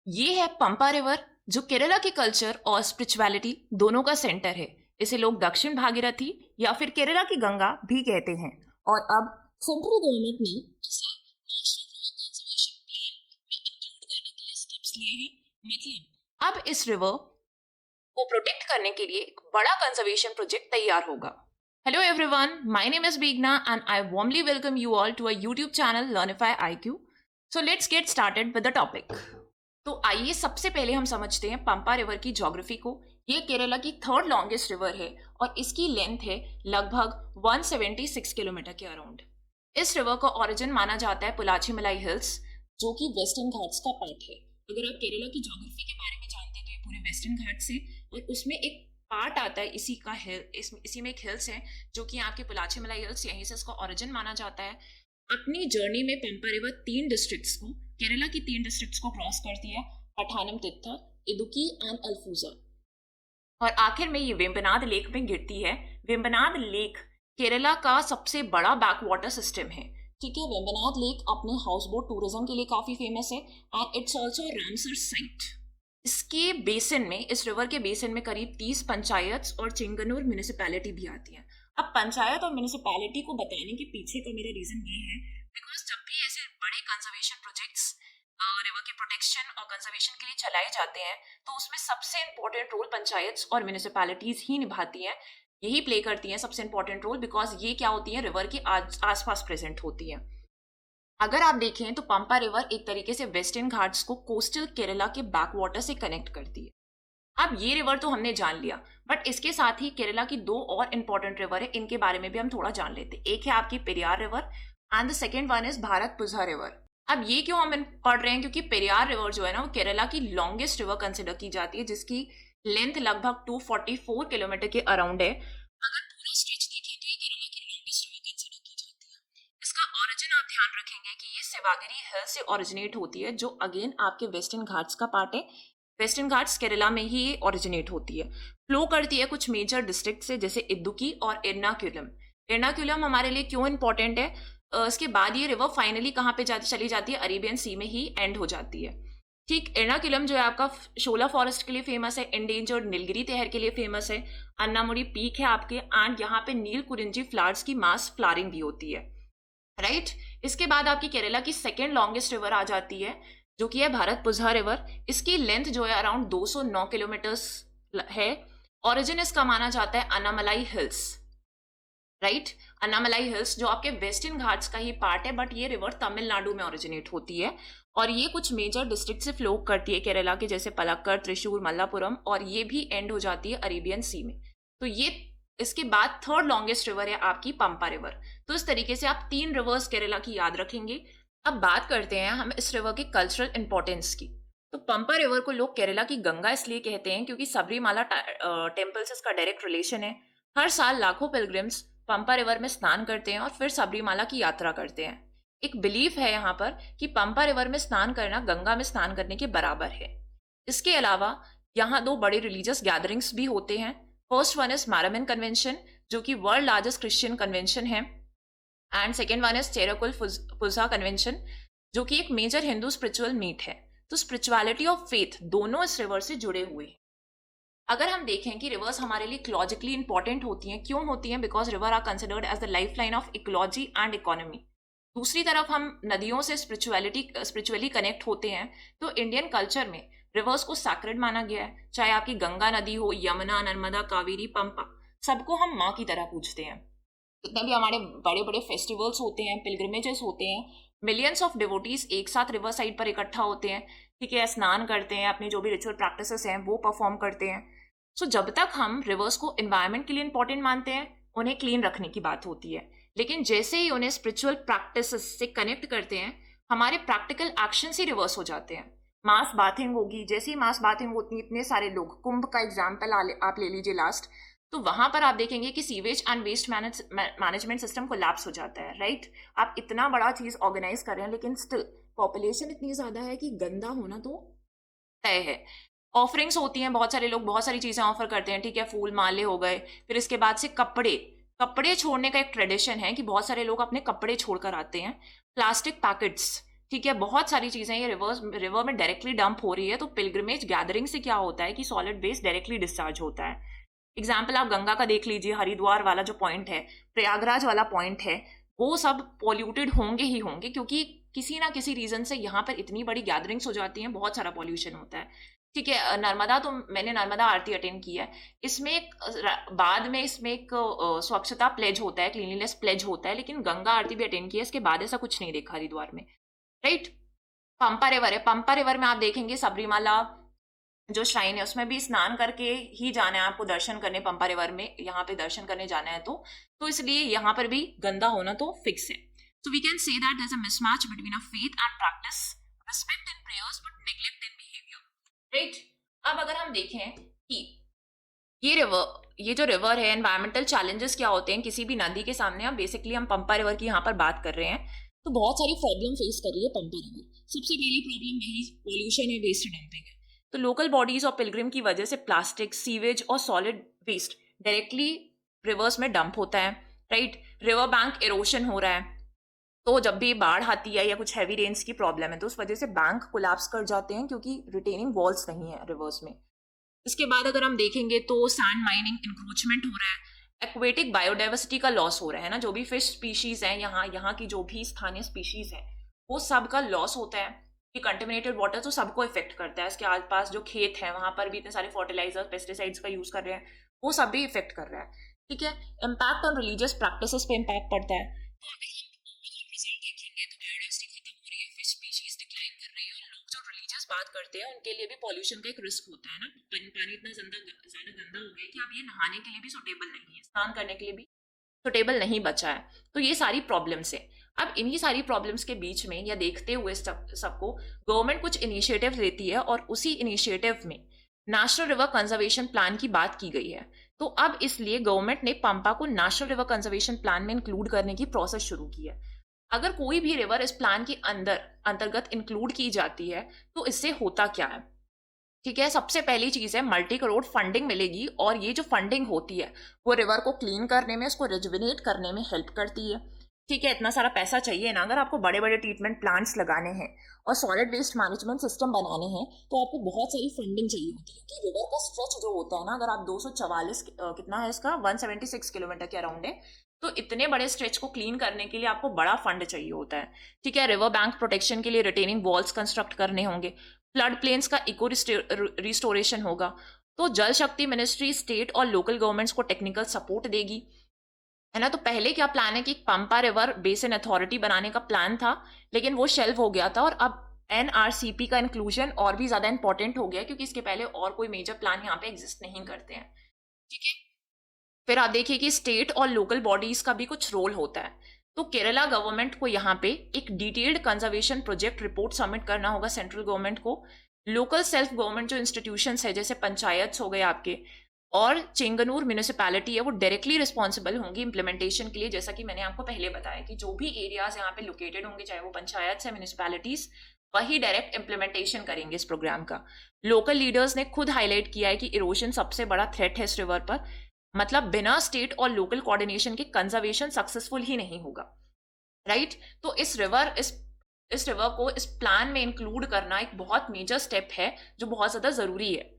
ये है पंपा रिवर जो केरला के कल्चर और स्पिरिचुअलिटी दोनों का सेंटर है। इसे लोग दक्षिण भागीरथी या फिर केरला की गंगा भी कहते हैं। और अब सेंट्रल गवर्नमेंट ने इसे नेशनल रिवर कंजर्वेशन प्लान में इंक्लूड करने के लिए स्टेप्स लिए हैं। मतलब अब इस रिवर को प्रोटेक्ट करने के लिए एक बड़ा कंजर्वेशन प्रोजेक्ट तैयार होगा। Hello everyone, my name is Beegna and I warmly welcome you all to our YouTube channel Learnify IQ. So let's get started with the topic. तो आइए सबसे पहले हम समझते हैं पंपा रिवर की ज्योग्राफी को। ये केरला की थर्ड लॉन्गेस्ट रिवर है और इसकी लेंथ है लगभग 176 किलोमीटर के अराउंड। इस रिवर का ओरिजिन माना जाता है पुलाचीमलाई हिल्स, जो कि वेस्टर्न घाट्स का पार्ट है। अगर आप केरला की ज्योग्राफी के बारे में जानते हैं तो ये पूरे वेस्टर्न घाट से, और उसमें एक पार्ट आता है इसी का इसी में एक हिल्स है जो कि आपके पुलाचीमलाई हिल्स, यहीं से इसका ओरिजिन माना जाता है। अपनी जर्नी में पंपा रिवर केरला की तीन डिस्ट्रिक्ट्स को क्रॉस करती है, पठानमथिट्टा, इदुक्की एंड अल्फूजा, और आखिर में ये वेम्बनाड लेक में गिरती है। वेम्बनाड लेक केरला का सबसे बड़ा बैक वाटर सिस्टम है। ठीक है, वेम्बनाड लेक अपने हाउस बोट टूरिज्म के लिए काफी फेमस है and it's also Ramsar site. इसके बेसिन में, इस रिवर के बेसिन में करीब 30 पंचायत और चिंगनूर म्यूनिसिपैलिटी भी आती है। अब पंचायत और म्यूनिसिपैलिटी को बताने के पीछे का मेरा रीजन ये है बिकॉज जब भी ऐसे बड़े कंजर्वेशन प्रोजेक्ट्स रिवर के प्रोटेक्शन और कंजर्वेशन के लिए चलाए जाते हैं तो उसमें सबसे इंपॉर्टेंट रोल पंचायत और म्यूनिसिपैलिटीज ही निभाती हैं, यही प्ले करती हैं सबसे इंपॉर्टेंट रोल, बिकॉज ये क्या होती है, रिवर के आसपास प्रेजेंट होती है। अगर आप देखें तो पंपा रिवर एक तरीके से वेस्टर्न घाट्स को कोस्टल केरला के बैक वाटर से कनेक्ट करती है। अब ये रिवर तो हमने जान लिया, बट इसके साथ ही केरला की दो और इंपॉर्टेंट रिवर है, इनके बारे में भी हम थोड़ा जान लेते हैं। एक है आपकी Periyar river and the second one is Bharathapuzha river. अब ये क्यों हम पढ़ रहे हैं, क्योंकि पेरियार रिवर जो है ना वो केरला की लॉन्गेस्ट रिवर कंसिडर की जाती है, जिसकी लेंथ लगभग 244 किलोमीटर के अराउंड है। अगर पूरा स्ट्रेच देखें तो ये केरला की लॉन्गेस्ट रिवर कंसिडर की जाती है। इसका ओरिजिन आप ध्यान रखेंगे कि ये शिवागिरी हिल से ओरिजिनेट होती है, जो अगेन आपके वेस्टर्न घाट्स का पार्ट है। वेस्टर्न घाट्स केरला में ही ये ओरिजिनेट होती है, फ्लो करती है कुछ मेजर डिस्ट्रिक्ट से जैसे इदुक्की और एर्नाकुलम। एर्नाकुलम हमारे लिए क्यों इंपॉर्टेंट है, इसके बाद ये रिवर फाइनली कहाँ पे चली जाती है, अरेबियन सी में ही एंड हो जाती है। ठीक, एर्नाकुलम जो है आपका शोला फॉरेस्ट के लिए फेमस है, एंडेंजर्ड नीलगिरी तहर के लिए फेमस है, अन्नामुड़ी पीक है आपके, एंड यहाँ पे नील कुरिंजी फ्लावर्स की मास फ्लावरिंग भी होती है, राइट। इसके बाद आपकी केरला की सेकेंड लॉन्गेस्ट रिवर आ जाती है जो कि है भारतपुझा रिवर। इसकी लेंथ जो है अराउंड 209 किलोमीटर्स है। ओरिजिन इसका माना जाता है Annamalai hills, right. Annamalai hills जो आपके वेस्टर्न घाट्स का ही पार्ट है, बट ये रिवर तमिलनाडु में ओरिजिनेट होती है और ये कुछ मेजर डिस्ट्रिक्ट से फ्लो करती है केरला के, जैसे पलक्कड़, त्रिशूर, मल्लापुरम, और ये भी एंड हो जाती है अरेबियन सी में। तो ये इसके बाद थर्ड लॉन्गेस्ट रिवर है आपकी पंपा रिवर। तो इस तरीके से आप 3 रिवर्स केरला की याद रखेंगे। अब बात करते हैं हम इस रिवर की कल्चरल इंपॉर्टेंस की। तो पंपा रिवर को लोग केरला की गंगा इसलिए कहते हैं क्योंकि सबरीमाला टेम्पल से इसका डायरेक्ट रिलेशन है। हर साल लाखों पिलग्रिम्स पंपा रिवर में स्नान करते हैं और फिर सबरीमाला की यात्रा करते हैं। एक बिलीफ है यहाँ पर कि पंपा रिवर में स्नान करना गंगा में स्नान करने के बराबर है। इसके अलावा यहाँ 2 बड़े रिलीजियस गैदरिंग्स भी होते हैं। First one is Maramon convention जो कि वर्ल्ड लार्जेस्ट क्रिश्चियन कन्वेंशन है, and second one is Cherukolpuzha convention जो कि एक मेजर हिंदू स्पिरिचुअल मीट है। तो स्पिरिचुअलिटी और फेथ दोनों इस रिवर से जुड़े हुए हैं। अगर हम देखें कि रिवर्स हमारे लिए इकोलॉजिकली इंपॉर्टेंट होती हैं, क्यों होती हैं, because river are considered as the lifeline of ecology and economy. दूसरी तरफ हम नदियों से स्पिरिचुअली कनेक्ट होते हैं, तो इंडियन कल्चर में रिवर्स को सैक्रेड माना गया है। चाहे आपकी गंगा नदी हो, यमुना, नर्मदा, कावेरी, पंपा, सबको हम माँ की तरह पूजते हैं। जितने भी हमारे बड़े बड़े फेस्टिवल्स होते हैं, पिलग्रिमेजेस होते हैं, मिलियंस ऑफ डिवोटीज एक साथ रिवर साइड पर इकट्ठा होते हैं, ठीक है, स्नान करते हैं, अपनी जो भी रिचुअल प्रैक्टिसेस हैं वो परफॉर्म करते हैं। सो जब तक हम रिवर्स को एनवायरनमेंट के लिए इंपॉर्टेंट मानते हैं, उन्हें क्लीन रखने की बात होती है, लेकिन जैसे ही उन्हें स्पिरिचुअल प्रैक्टिसेस से कनेक्ट करते हैं, हमारे प्रैक्टिकल एक्शन ही रिवर्स हो जाते हैं। मास बाथिंग होगी, जैसे ही मास बाथिंग होती है, इतने सारे लोग, कुंभ का एग्जाम्पल आप ले लीजिए लास्ट, तो वहां पर आप देखेंगे कि sewage and waste management system collapse हो जाता है, राइट। आप इतना बड़ा चीज ऑर्गेनाइज कर रहे हैं लेकिन स्टिल पॉपुलेशन इतनी ज्यादा है कि गंदा होना तो तय है। ऑफरिंग्स होती हैं, बहुत सारे लोग बहुत सारी चीजें ऑफर करते हैं, ठीक है, फूल माले हो गए, फिर इसके बाद से कपड़े छोड़ने का एक ट्रेडिशन है कि बहुत सारे लोग अपने कपड़े छोड़कर आते हैं। प्लास्टिक पैकेट्स, ठीक है, बहुत सारी चीजें ये रिवर में डायरेक्टली डंप हो रही है, तो पिलग्रिमेज गैदरिंग से क्या होता है कि सॉलिड वेस्ट डायरेक्टली डिस्चार्ज होता है। एग्जाम्पल आप गंगा का देख लीजिए, हरिद्वार वाला जो पॉइंट है, प्रयागराज वाला पॉइंट है, वो सब पॉल्यूटेड होंगे ही होंगे, क्योंकि किसी ना किसी रीजन से यहाँ पर इतनी बड़ी गैदरिंग्स हो जाती हैं, बहुत सारा पॉल्यूशन होता है। ठीक है, नर्मदा, तो मैंने नर्मदा आरती अटेंड की है। इसमें एक बाद में इसमें एक स्वच्छता प्लेज होता है, क्लीनलीनेस प्लेज होता है, लेकिन गंगा आरती भी अटेंड की है, इसके बाद ऐसा कुछ नहीं देखा हरिद्वार में। राइट। पंपा रिवर है, पंपा रिवर में आप देखेंगे सबरीमाला जो श्राइन है उसमें भी स्नान करके ही जाना है आपको, दर्शन करने पंपा रिवर में यहाँ पे दर्शन करने जाना है, तो इसलिए यहाँ पर भी गंदा होना तो फिक्स है। So we can say that there's a mismatch between a faith and practice, respect in prayers but neglect in behavior. Right? अब अगर हम देखें कि ये जो रिवर है, एनवायरमेंटल चैलेंजेस क्या होते हैं किसी भी नदी के सामने, अब बेसिकली हम पंपा रिवर की यहाँ पर बात कर रहे हैं, तो बहुत सारी प्रॉब्लम फेस कर रही है पंपा रिवर। सबसे पहली प्रॉब्लम यही पोल्यूशन है, वेस्ट डंपिंग है। तो लोकल बॉडीज और पिलग्रिम की वजह से प्लास्टिक, सीवेज और सॉलिड वेस्ट डायरेक्टली रिवर्स में डंप होता है। राइट। रिवर बैंक इरोशन हो रहा है, तो जब भी बाढ़ आती है या कुछ हैवी रेन्स की प्रॉब्लम है तो उस वजह से बैंक कोलैप्स कर जाते हैं, क्योंकि रिटेनिंग वॉल्स नहीं है रिवर्स में। इसके बाद अगर हम देखेंगे तो सैंड माइनिंग, इंक्रोचमेंट हो रहा है, एक्वेटिक बायोडाइवर्सिटी का लॉस हो रहा है ना, जो भी फिश स्पीशीज हैं यहाँ की जो भी स्थानीय स्पीशीज है वो सब का लॉस होता है। कि कंटेमिनेटेड वाटर तो सबको इफेक्ट करता है, इसके आसपास जो खेत है वहां पर भी इतने सारे फर्टिलाइजर, पेस्टिसाइड्स का यूज कर रहे हैं, वो सब भी इफेक्ट कर रहा है। ठीक है। इम्पैक्ट ऑन रिलीजियस प्रैक्टिसेस पे इम्पैक्ट पड़ता है। बात करते हैं उनके लिए भी पॉल्यूशन का एक रिस्क होता है ना, पानी इतना ज्यादा गंदा हो गया कि अब ये नहाने के लिए भी सुटेबल नहीं है, स्नान करने के लिए भी सुटेबल नहीं बचा है। तो ये सारी प्रॉब्लम्स है। अब इन्हीं सारी प्रॉब्लम्स के बीच में या देखते हुए सबको गवर्नमेंट कुछ इनिशिएटिव लेती है, और उसी इनिशिएटिव में नेशनल रिवर कंजर्वेशन प्लान की बात की गई है। तो अब इसलिए गवर्नमेंट ने पंपा को नेशनल रिवर कंजर्वेशन प्लान में इंक्लूड करने की प्रोसेस शुरू की है। अगर कोई भी रिवर इस प्लान के अंतर्गत इंक्लूड की जाती है तो इससे होता क्या है। ठीक है, सबसे पहली चीज है मल्टी करोड़ फंडिंग मिलेगी, और ये जो फंडिंग होती है वो रिवर को क्लीन करने में, उसको रिजुविनेट करने में हेल्प करती है। ठीक है, इतना सारा पैसा चाहिए ना, अगर आपको बड़े बड़े ट्रीटमेंट प्लांट्स लगाने हैं और सॉलिड वेस्ट मैनेजमेंट सिस्टम बनाने हैं तो आपको बहुत सारी फंडिंग चाहिए होती है। कि रिवर का स्ट्रेच जो होता है ना, अगर आप 244 कितना है इसका 176 किलोमीटर के अराउंड है, तो इतने बड़े स्ट्रेच को क्लीन करने के लिए आपको बड़ा फंड चाहिए होता है। ठीक है, रिवर बैंक प्रोटेक्शन के लिए रिटेनिंग वॉल्स कंस्ट्रक्ट करने होंगे, फ्लड प्लेन्स का इको रिस्टोरेशन होगा, तो जल शक्ति मिनिस्ट्री स्टेट और लोकल गवर्नमेंट्स को टेक्निकल सपोर्ट देगी, है ना। तो पहले क्या प्लान है कि पंपा रिवर बेसिन अथॉरिटी बनाने का प्लान था, लेकिन वो शेल्व हो गया था, और अब एनआरसीपी का इंक्लूजन और भी ज्यादा इंपॉर्टेंट हो गया, क्योंकि इसके पहले और कोई मेजर प्लान यहाँ पे एग्जिस्ट नहीं करते हैं। ठीक है। फिर आप देखिए कि स्टेट और लोकल बॉडीज का भी कुछ रोल होता है। तो केरला गवर्नमेंट को यहाँ पे एक detailed conservation project report submit करना होगा सेंट्रल गवर्नमेंट को। लोकल सेल्फ गवर्नमेंट जो इंस्टीट्यूशंस है, जैसे पंचायत हो गए आपके, और चेंगनूर म्यूनिसिपैलिटी है, वो डायरेक्टली रिस्पॉन्सिबल होंगी इम्प्लीमेंटेशन के लिए। जैसा कि मैंने आपको पहले बताया कि जो भी एरियाज यहाँ पे लोकेटेड होंगे, चाहे वो पंचायत से म्यूनिसिपैलिटीज, वही डायरेक्ट इम्प्लीमेंटेशन करेंगे इस प्रोग्राम का। लोकल लीडर्स ने खुद हाईलाइट किया है कि इरोशन सबसे बड़ा थ्रेट है इस रिवर पर, मतलब बिना स्टेट और लोकल कोऑर्डिनेशन के कंजर्वेशन सक्सेसफुल ही नहीं होगा। राइट। तो इस रिवर को इस प्लान में इंक्लूड करना एक बहुत मेजर स्टेप है, जो बहुत ज्यादा जरूरी है।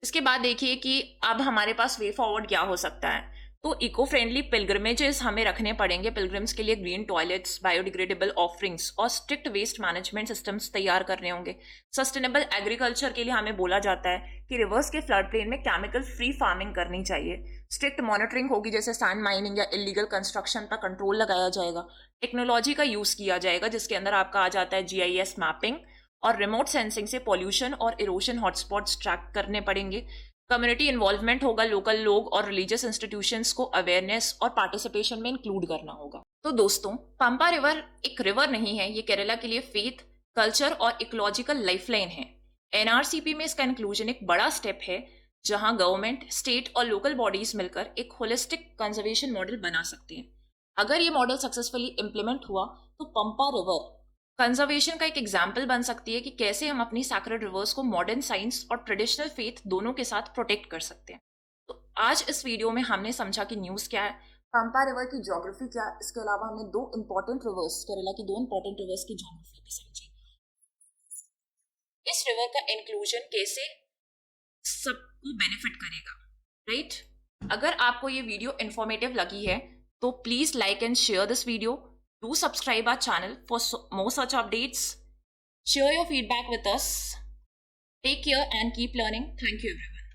इसके बाद देखिए कि अब हमारे पास वे फॉरवर्ड क्या हो सकता है। तो इको फ्रेंडली पिलग्रिमेजेस हमें रखने पड़ेंगे, पिलग्रिम्स के लिए ग्रीन टॉयलेट्स, बायोडिग्रेडेबल ऑफरिंग्स और स्ट्रिक्ट वेस्ट मैनेजमेंट सिस्टम्स तैयार करने होंगे। सस्टेनेबल एग्रीकल्चर के लिए हमें बोला जाता है कि रिवर्स के फ्लड प्लेन में केमिकल फ्री फार्मिंग करनी चाहिए। स्ट्रिक्ट मॉनिटरिंग होगी, जैसे सैंड माइनिंग या इलीगल कंस्ट्रक्शन पर कंट्रोल लगाया जाएगा। टेक्नोलॉजी का यूज किया जाएगा, जिसके अंदर आपका आ जाता है जीआईएस मैपिंग, और रिमोट सेंसिंग से पॉल्यूशन और इरोशन हॉटस्पॉट्स ट्रैक करने पड़ेंगे। कम्युनिटी इन्वॉल्वमेंट होगा, लोकल लोग और रिलीजियस इंस्टीट्यूशंस को अवेयरनेस और पार्टिसिपेशन में इंक्लूड करना होगा। तो दोस्तों, पंपा रिवर एक रिवर नहीं है, ये केरला के लिए फेथ, कल्चर और इकोलॉजिकल लाइफलाइन है। एनआरसीपी में इसका इंक्लूजन एक बड़ा स्टेप है, जहां गवर्नमेंट, स्टेट और लोकल बॉडीज मिलकर एक होलिस्टिक कंजर्वेशन मॉडल बना सकते हैं। अगर ये मॉडल सक्सेसफुली इम्प्लीमेंट हुआ तो पंपा रिवर कंजर्वेशन का एक एग्जाम्पल बन सकती है कि कैसे हम अपनी सैक्रेड रिवर्स को मॉडर्न साइंस और ट्रेडिशनल फेथ दोनों के साथ प्रोटेक्ट कर सकते हैं। तो आज इस वीडियो में हमने समझा कि न्यूज़ क्या है, पंपा रिवर की ज्योग्राफी क्या है, इसके अलावा हमने केरला की दो इंपॉर्टेंट रिवर्स की ज्योग्राफी भी समझी, इस रिवर का इंक्लूजन कैसे सबको बेनिफिट करेगा, राइट? अगर आपको ये वीडियो इंफॉर्मेटिव लगी है तो please like and share this video. Do subscribe our channel for more such updates. Share your feedback with us. Take care and keep learning. Thank you, everyone.